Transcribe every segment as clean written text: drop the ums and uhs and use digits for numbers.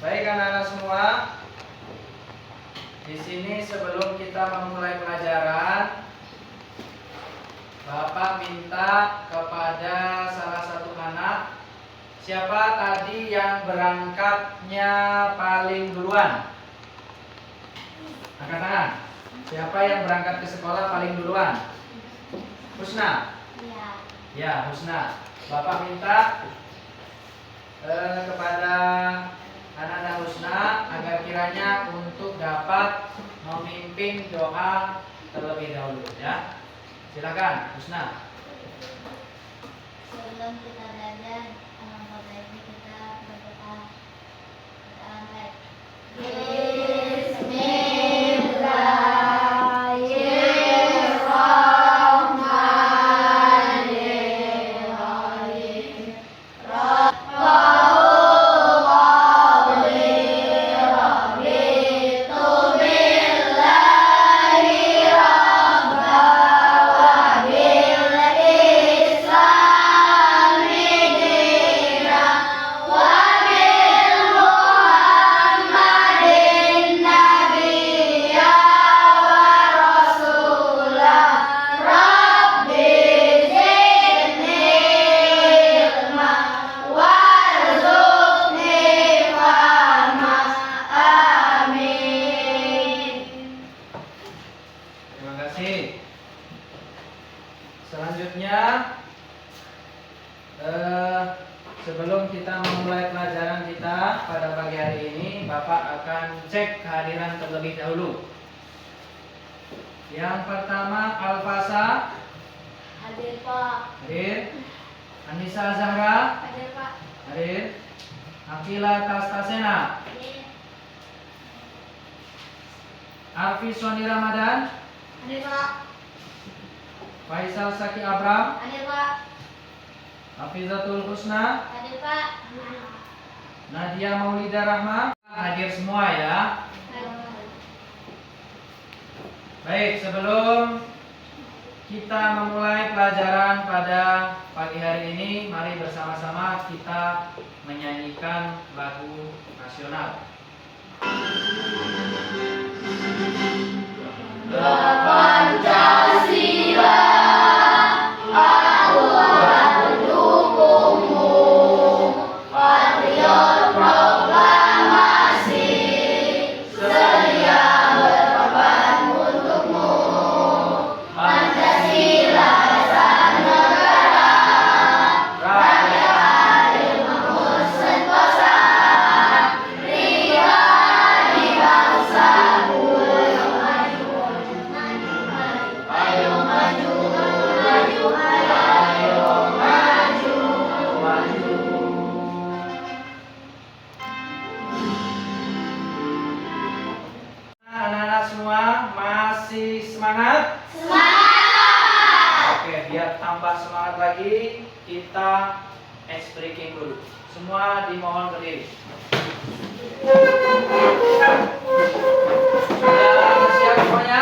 Baik anak-anak semua. Di sini sebelum kita memulai pelajaran, Bapak minta kepada salah satu anak, siapa tadi yang berangkatnya paling duluan? Angkat tangan. Siapa yang berangkat ke sekolah paling duluan? Husna? Iya. Ya, Husna. Bapak minta kepada anak-anak Husna agar kiranya untuk dapat memimpin doa terlebih dahulu, ya. Silakan, Husna. Sebelum kita belajar, alangkah baiknya kita berdoa. Selanjutnya, sebelum kita memulai pelajaran kita pada pagi hari ini, Bapak akan cek kehadiran terlebih dahulu. Yang pertama, Alfasa. Hadir, Pak. Hadir. Anissa Zahra. Hadir, Pak. Hadir. Akila Tastasena. Hadir. Arfi Soni Ramadan. Hadir, Pak. Faisal Saki Abram. Hadir, Pak. Hafizatul Husna. Hadir, Pak. Nadia Maulida Rahma. Hadir semua ya. Baik, sebelum kita memulai pelajaran pada pagi hari ini, mari bersama-sama kita menyanyikan lagu nasional. Pancasila, aku pendukungmu, patriot proklamasi, setia berkorban untukmu. Pancasila dasar negara, rakyat adil makmur sentosa, pribadi bangsaku. Ayo maju, maju, ayo maju, maju. Anak-anak semua masih semangat? Semangat! Oke, biar tambah semangat lagi, kita ice breaking dulu. Semua dimohon berdiri. Sudah siap semuanya?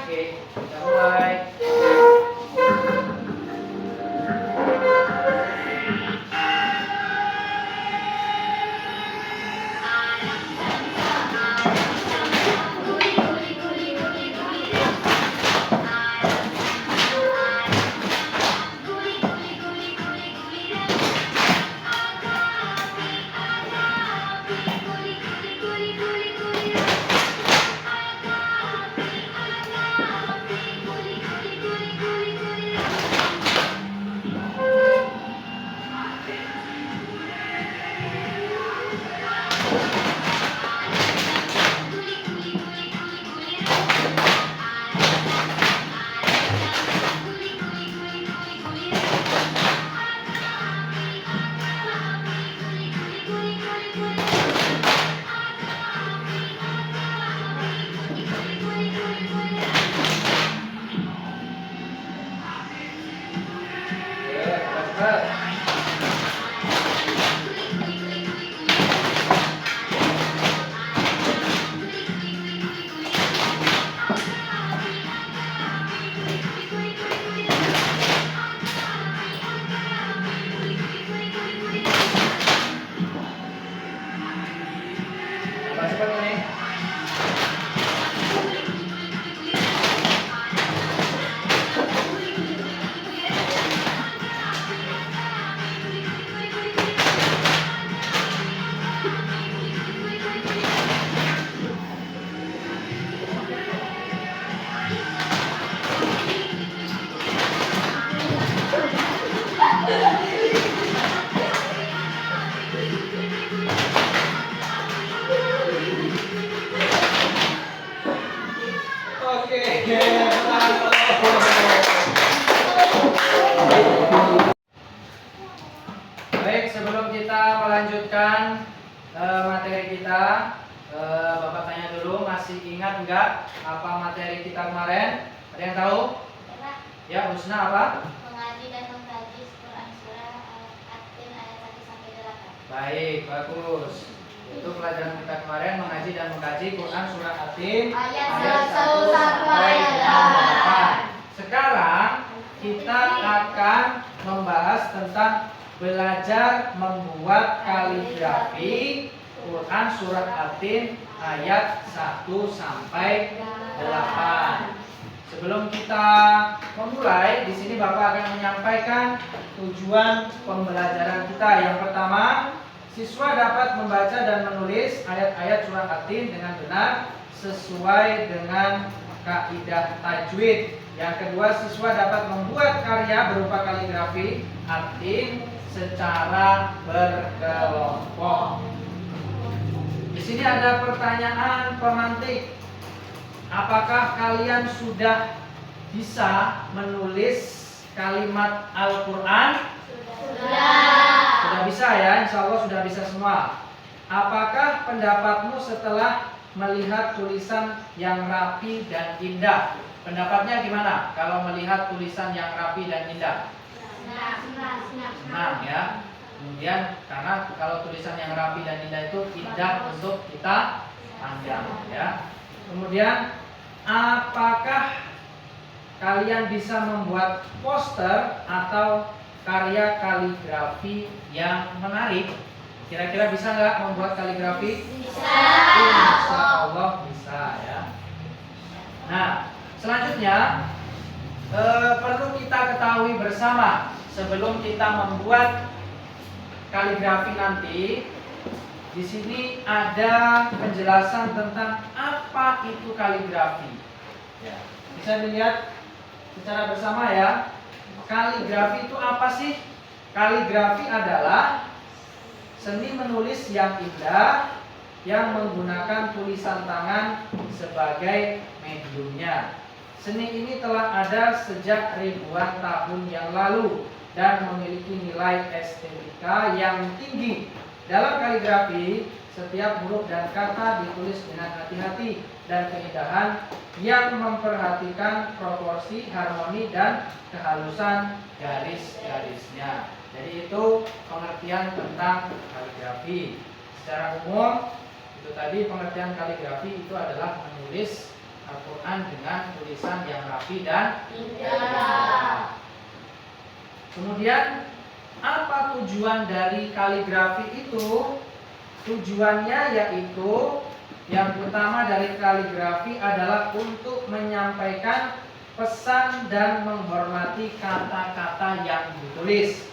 Oke, kita mulai. Guli, guli, guli, guli, guli, sebelum kita melanjutkan materi kita, Bapak tanya dulu, masih ingat nggak apa materi kita kemarin? Ada yang tahu? Bapak, Ya, Husna apa? mengaji dan mengkaji Quran surah Al-Atin ayat 1 sampai 8. Baik, bagus. Itu pelajaran kita kemarin, mengaji dan mengkaji Quran surah Atin Ayat ayat 1 sampai 8. Sekarang kita akan membahas tentang belajar membuat kaligrafi Quran surah Atin ayat 1 sampai 8. Sebelum kita memulai, di sini Bapak akan menyampaikan tujuan pembelajaran kita. Yang pertama, siswa dapat membaca dan menulis ayat-ayat surah Atin dengan benar sesuai dengan kaidah tajwid. Yang kedua, siswa dapat membuat karya berupa kaligrafi Atin secara berkelompok. Di sini ada pertanyaan pemantik. Apakah kalian sudah bisa menulis kalimat Al-Quran? Sudah bisa ya, insya Allah sudah bisa semua. Apakah pendapatmu setelah melihat tulisan yang rapi dan indah? Pendapatnya gimana kalau melihat tulisan yang rapi dan indah? Senang ya. Kemudian karena kalau tulisan yang rapi dan indah itu indah untuk kita pandang ya. Kemudian apakah kalian bisa membuat poster atau karya kaligrafi yang menarik? Kira-kira bisa nggak membuat kaligrafi? Bisa. Insya Allah bisa ya. Nah, selanjutnya perlu kita ketahui bersama sebelum kita membuat kaligrafi nanti. Di sini ada penjelasan tentang apa itu kaligrafi. Ya, bisa dilihat secara bersama ya. Kaligrafi itu apa sih? Kaligrafi adalah seni menulis yang indah yang menggunakan tulisan tangan sebagai mediumnya. Seni ini telah ada sejak ribuan tahun yang lalu dan memiliki nilai estetika yang tinggi. Dalam kaligrafi, setiap huruf dan kata ditulis dengan hati-hati dan keindahan yang memperhatikan proporsi, harmoni, dan kehalusan garis-garisnya. Jadi itu pengertian tentang kaligrafi. Secara umum, itu tadi pengertian kaligrafi itu adalah menulis Al-Quran dengan tulisan yang rapi dan indah. Kemudian apa tujuan dari kaligrafi itu? Tujuannya yaitu yang utama dari kaligrafi adalah untuk menyampaikan pesan dan menghormati kata-kata yang ditulis.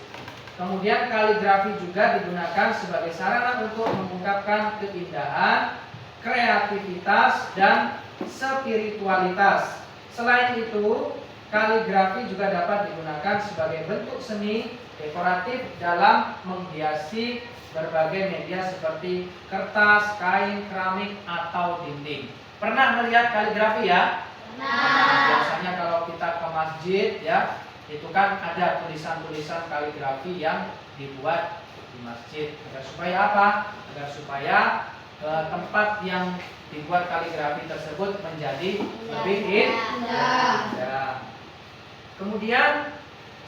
Kemudian kaligrafi juga digunakan sebagai sarana untuk mengungkapkan keindahan, kreativitas, dan spiritualitas. Selain itu, kaligrafi juga dapat digunakan sebagai bentuk seni dekoratif dalam menghiasi berbagai media seperti kertas, kain, keramik, atau dinding. Pernah melihat kaligrafi ya? Biasanya kalau kita ke masjid ya, itu kan ada tulisan-tulisan kaligrafi yang dibuat di masjid. Agar supaya apa? Agar supaya tempat yang dibuat kaligrafi tersebut menjadi lebih indah. Kemudian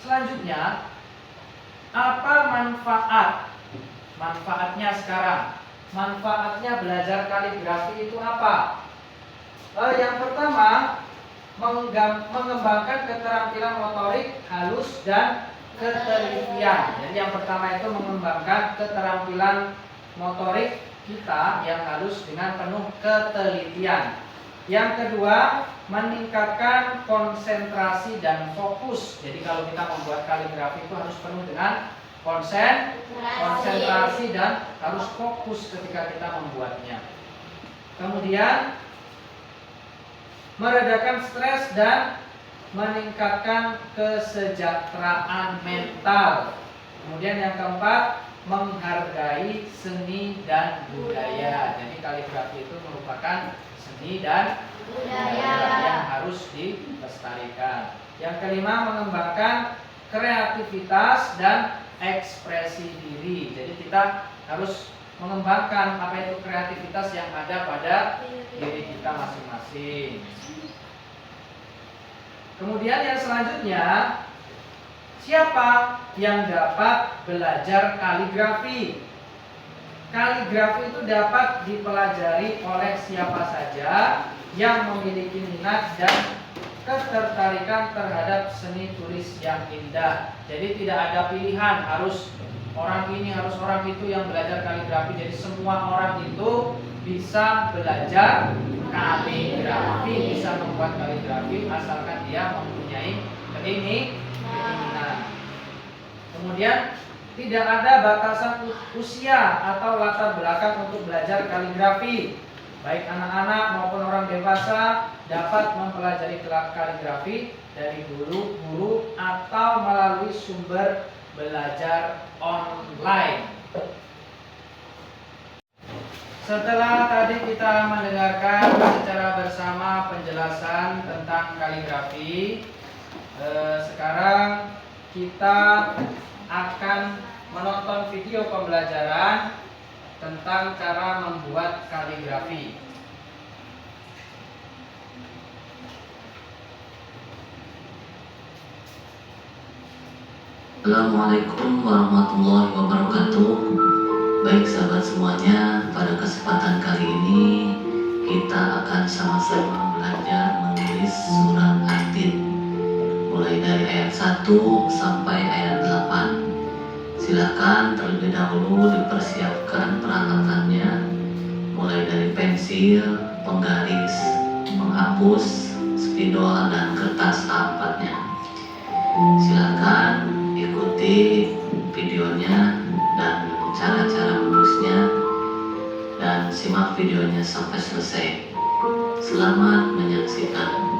selanjutnya, apa manfaatnya sekarang? Manfaatnya belajar kaligrafi itu apa? Yang pertama, mengembangkan keterampilan motorik halus dan ketelitian. Jadi yang pertama itu mengembangkan keterampilan motorik kita yang halus dengan penuh ketelitian. Yang kedua, meningkatkan konsentrasi dan fokus. Jadi kalau kita membuat kaligrafi itu harus penuh dengan konsentrasi dan harus fokus ketika kita membuatnya. Kemudian meredakan stres dan meningkatkan kesejahteraan mental. Kemudian yang keempat, menghargai seni dan budaya. Jadi kaligrafi itu merupakan seni dan budaya yang harus dilestarikan. Yang kelima, mengembangkan kreativitas dan ekspresi diri. Jadi kita harus mengembangkan apa itu kreativitas yang ada pada diri kita masing-masing. Kemudian yang selanjutnya, siapa yang dapat belajar kaligrafi? Kaligrafi itu dapat dipelajari oleh siapa saja yang memiliki minat dan ketertarikan terhadap seni tulis yang indah. Jadi tidak ada pilihan harus orang ini, harus orang itu yang belajar kaligrafi. Jadi semua orang itu bisa belajar kaligrafi, bisa membuat kaligrafi asalkan dia mempunyai keinginan. Kemudian tidak ada batasan usia atau latar belakang untuk belajar kaligrafi. Baik anak-anak maupun orang dewasa dapat mempelajari kaligrafi dari guru atau melalui sumber belajar online. Setelah tadi kita mendengarkan secara bersama penjelasan tentang kaligrafi, sekarang kita akan menonton video pembelajaran tentang cara membuat kaligrafi. Assalamualaikum warahmatullahi wabarakatuh. Baik sahabat semuanya, pada kesempatan kali ini kita akan sama-sama belajar menulis surat At-Tin mulai dari ayat 1 sampai ayat 8. Silakan terlebih dahulu dipersiapkan peralatannya, mulai dari pensil, penggaris, penghapus, spidol, dan kertas A4-nya. Silakan ikuti videonya dan cara-cara menulisnya, dan simak videonya sampai selesai. Selamat menyaksikan.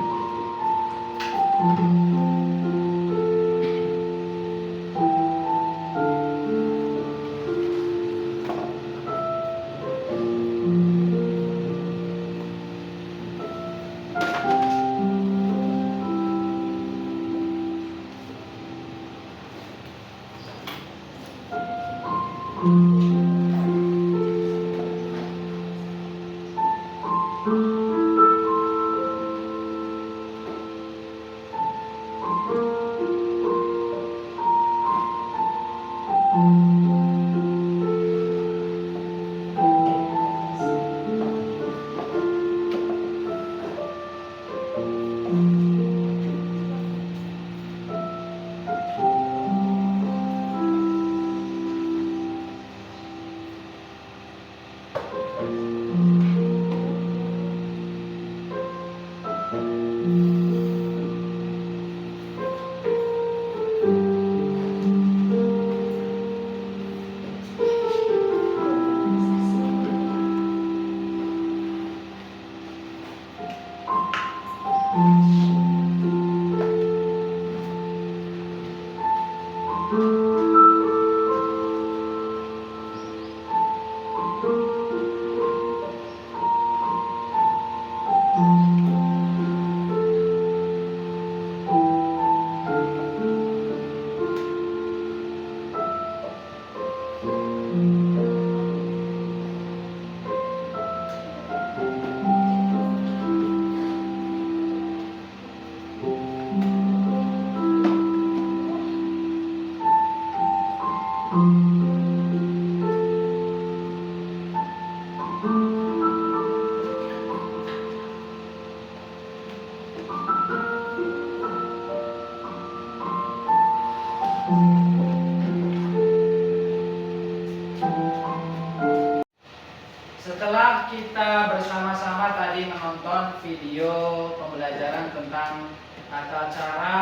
Setelah kita bersama-sama tadi menonton video pembelajaran tentang tata cara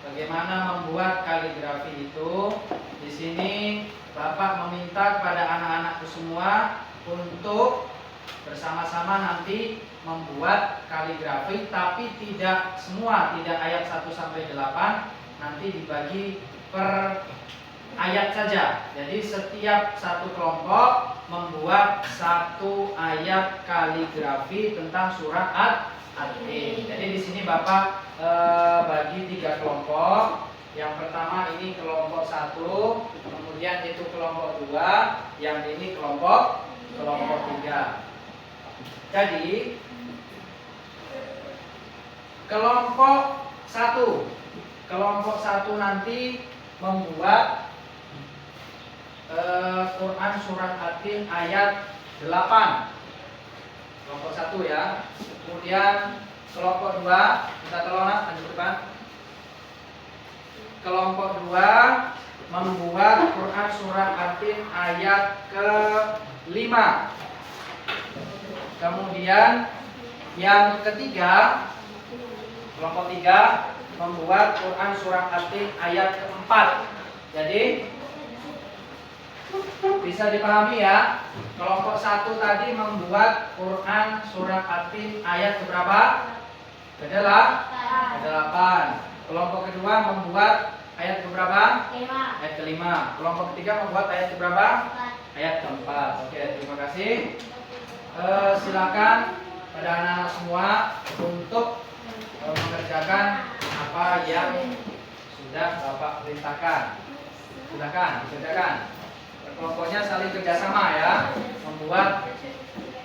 bagaimana membuat kaligrafi itu, di sini Bapak meminta kepada anak-anakku semua untuk bersama-sama nanti membuat kaligrafi, tapi tidak semua, tidak ayat 1 sampai 8, nanti dibagi per ayat saja. Jadi setiap satu kelompok membuat satu ayat kaligrafi tentang surat At-Tin. Jadi di sini Bapak bagi 3 kelompok. Yang pertama ini kelompok 1, kemudian itu kelompok 2, yang ini kelompok 3. Jadi kelompok 1 nanti membuat Quran surat At-Tin ayat 8. Kelompok 1 ya. Kemudian kelompok 2, kita tolong lanjutkan. Kelompok 2 membuat Quran surat At-Tin ayat ke-5. Kemudian yang ketiga, kelompok 3 membuat Quran surat At-Tin ayat ke-4. Jadi bisa dipahami ya. Kelompok 1 tadi membuat Quran surat At-Tin ayat keberapa? Adalah 8. Kelompok kedua membuat ayat keberapa? 5. Ayat ke-5. Kelompok ketiga membuat ayat keberapa? 4. Ayat ke-4. Oke, terima kasih. Silakan pada anak-anak semua untuk mengerjakan apa yang sudah Bapak perintahkan. Silakan dikerjakan. Kelompoknya saling kerjasama ya, membuat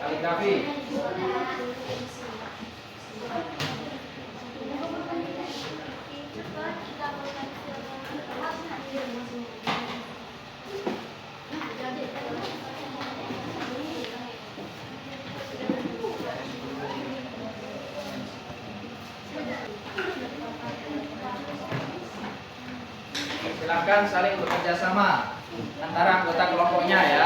kaligrafi. Silakan saling bekerja sama antara anggota kelompoknya ya.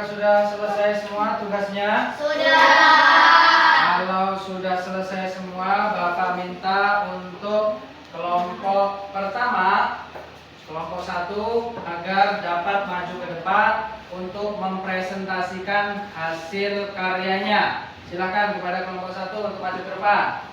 Apakah sudah selesai semua tugasnya? Sudah. Kalau sudah selesai semua, Bapak minta untuk kelompok pertama, kelompok 1 agar dapat maju ke depan untuk mempresentasikan hasil karyanya. Silakan kepada kelompok 1 untuk maju ke depan.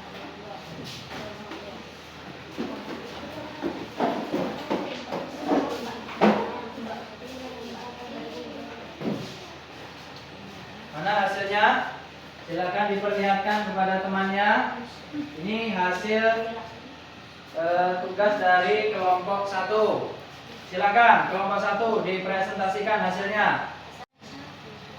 Mana hasilnya? Silakan diperlihatkan kepada temannya. Ini hasil tugas dari kelompok 1. Silakan kelompok 1 dipresentasikan hasilnya.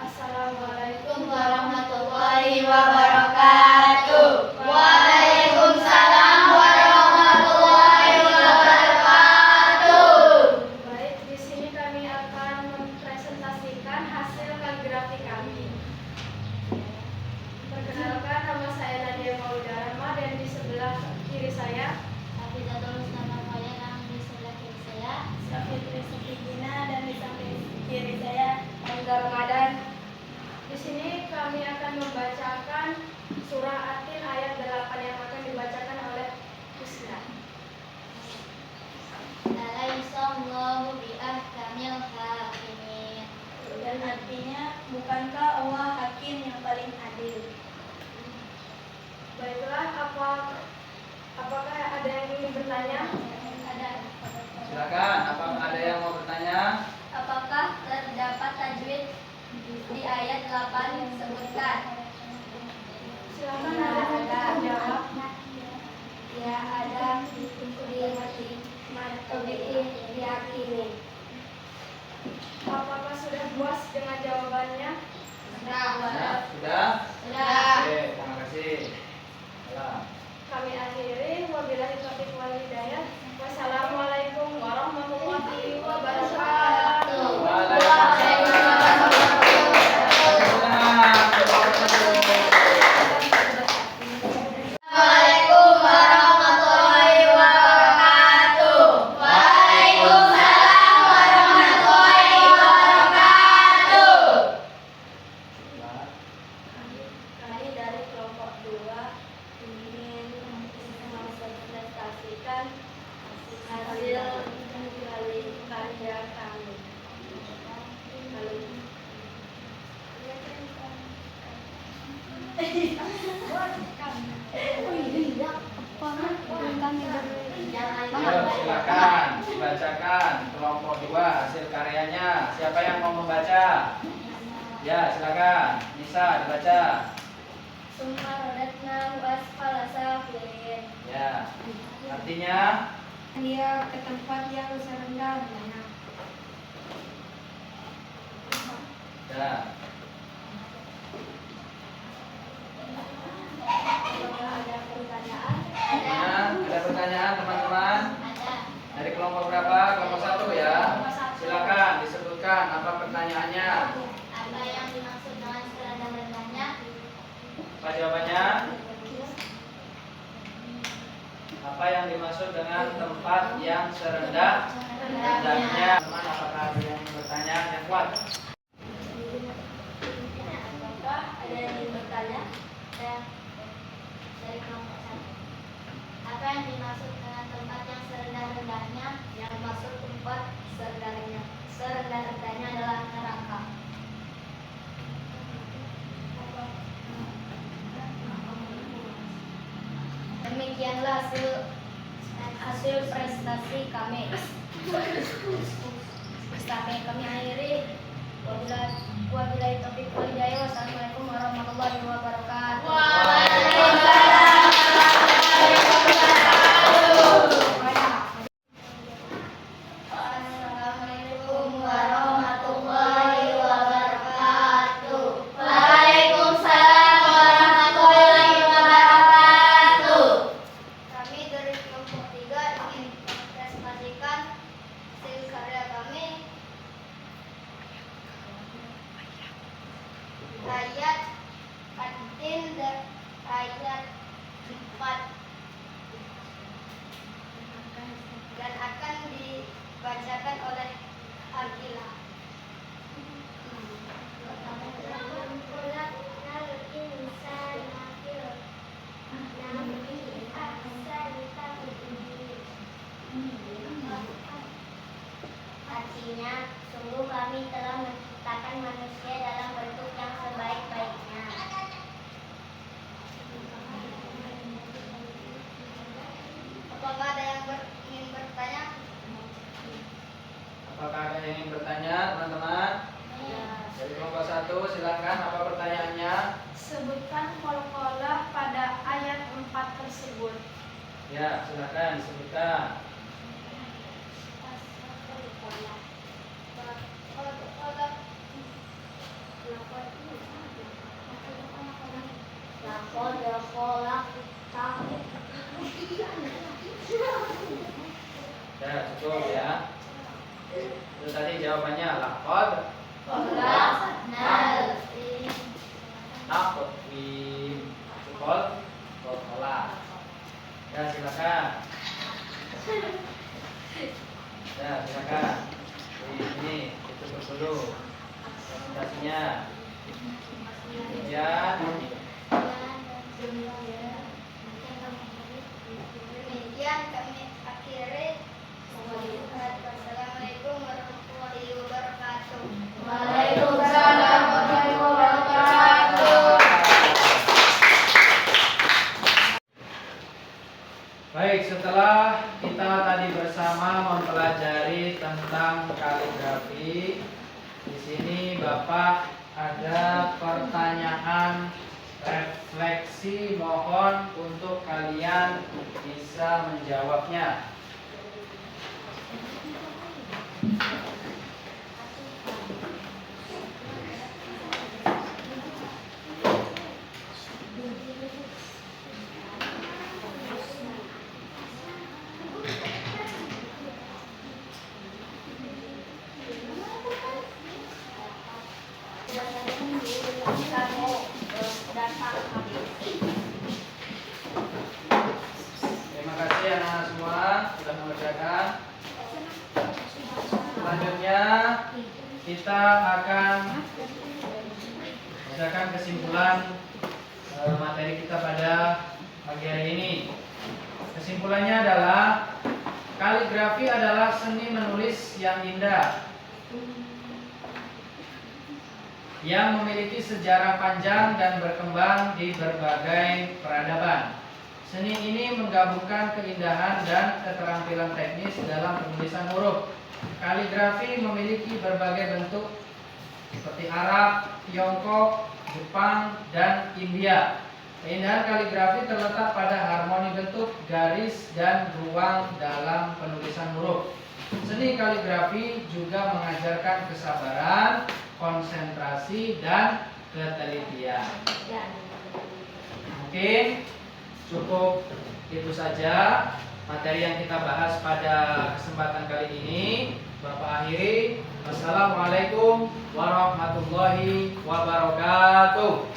Assalamualaikum warahmatullahi wabarakatuh. Waalaikumsalam warahmatullahi wabarakatuh. Baik, di sini kami akan mempresentasikan hasil kaligrafi kami. Perkenalkan, nama saya Nadia Maulida Rahma dan di sebelah kiri saya Hafizatul Mustafa Khoya, yang di sebelah kiri saya Safitri Sufidina dan di samping kiri saya Angga Ramadan. Di sini kami akan membacakan surah At-Tin ayat 8 yang akan dibacakan oleh Husna. Alaihissallahu biahkamil hakimin. Dan artinya, bukankah Allah hakim yang paling adil? Baiklah, apakah ada yang ingin bertanya? Ada. Silakan, apakah ada yang mau bertanya? Apakah terdapat tajwid di ayat 8 yang disebutkan? Silakan ada yang menjawab. Ya, ada di diyakini. Apakah sudah puas dengan jawabannya? Ya, sudah? Sudah. Oke, terima kasih. Salam. Kami akhiri. Wabillahi taufiq wal hidayah. Wassalamualaikum warahmatullahi wabarakatuh. Assalamualaikum warahmatullahi wabarakatuh. Waalaikumsalam warahmatullahi wabarakatuh. Kami dari kelompok 2 ingin mempresentasikan hasil karya kami. Ayo, silakan dibacakan kelompok 2 hasil karyanya. Siapa yang mau membaca? Ya, silakan. Nisa dibaca. Summa rodatna wasfala safilin. Ya. Artinya Dia ke tempat yang serendah-rendahnya. ya. Apakah ada pertanyaan? Ada pertanyaan teman-teman? Ada. Dari kelompok berapa? Kelompok 1 ya. Silakan disebutkan apa pertanyaannya. Apa yang dimaksud dengan serendah-rendahnya? Apa jawabannya? Apa yang dimaksud dengan tempat yang serendah-rendahnya? Teman, apakah ada yang bertanya yang kuat? Apakah ada yang ingin bertanya? Ada. Dari kelompok 1. Apa yang dimaksud dengan tempat yang serendah-rendahnya? Yang dimaksud tempat serendah-rendahnya adalah neraka. Demikianlah hasil prestasi kami. Kami akhiri. Wabillahi taufiq wal hidayah. Wassalamualaikum warahmatullahi wabarakatuh. Assalamualaikum warahmatullahi wabarakatuh. Waalaikumsalam warahmatullahi wabarakatuh. Kami dari kelompok 3 ingin mempresentasikan hasil karya kami. Ayat At-Tin artinya, sungguh kami telah menciptakan manusia dalam bentuk yang sebaik-baiknya. Apakah ada yang ingin bertanya? Apakah ada yang ingin bertanya, teman-teman? Dari kelompok 1, silakan. Apa pertanyaannya? Sebutkan kol-kolah pada ayat 4 tersebut. Ya, silakan disebutkan. Ya, cukup ya. Itu tadi jawabannya laqad taqwim. Cukup. Kola. Ya, silakan. Ya, silakan. Ini ditutup dulu presentasinya. Kemudian Demikian kami akhiri. Wassalamualaikum warahmatullahi wabarakatuh. Waalaikumsalam warahmatullahi wabarakatuh. baik, setelah kita tadi bersama mempelajari tentang kaligrafi, di sini Bapak ada pertanyaan refleksi, mohon untuk kalian bisa menjawabnya. Terima kasih anak-anak semua sudah mengerjakan. Selanjutnya kita akan membacakan kesimpulan materi kita pada pagi hari ini. Kesimpulannya adalah kaligrafi adalah seni menulis yang indah, yang memiliki sejarah panjang dan berkembang di berbagai peradaban. Seni ini menggabungkan keindahan dan keterampilan teknis dalam penulisan huruf. Kaligrafi memiliki berbagai bentuk seperti Arab, Tiongkok, Jepang, dan India. Keindahan kaligrafi terletak pada harmoni bentuk, garis, dan ruang dalam penulisan huruf. Seni kaligrafi juga mengajarkan kesabaran, konsentrasi, dan ketelitian. Mungkin cukup itu saja materi yang kita bahas pada kesempatan kali ini. Bapak akhiri. Wassalamualaikum warahmatullahi wabarakatuh.